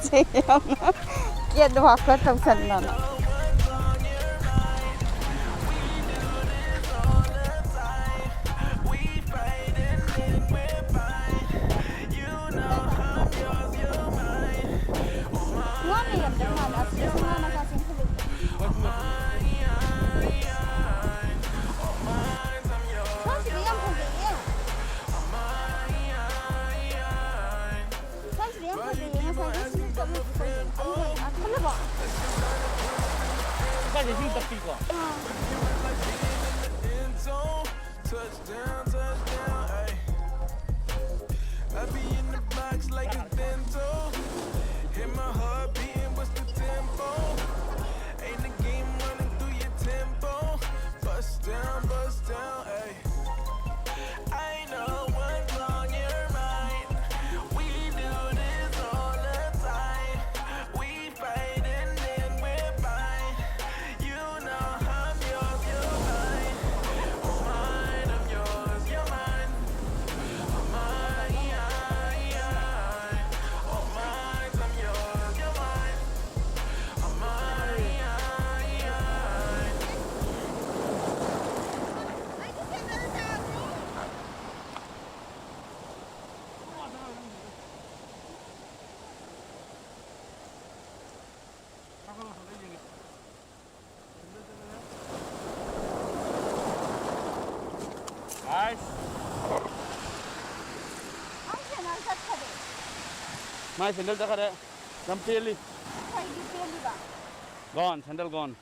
ചെയ്യാം kiad wakla tawsanana Touchdown, touchdown, ay. I be in the box like a bento. Hit my heart beating, what's the tempo? Ain't the game running through your tempo. Bust down, ay. I know what's on your mind. We do this all the time. We fight and then we're fine. You know I'm yours, you're mine. Oh mine, I'm yours, you're mine. Oh mine, oh mine, I'm yours, you're mine. Oh mine, Guys, my sandal, completely gone. Sandal gone.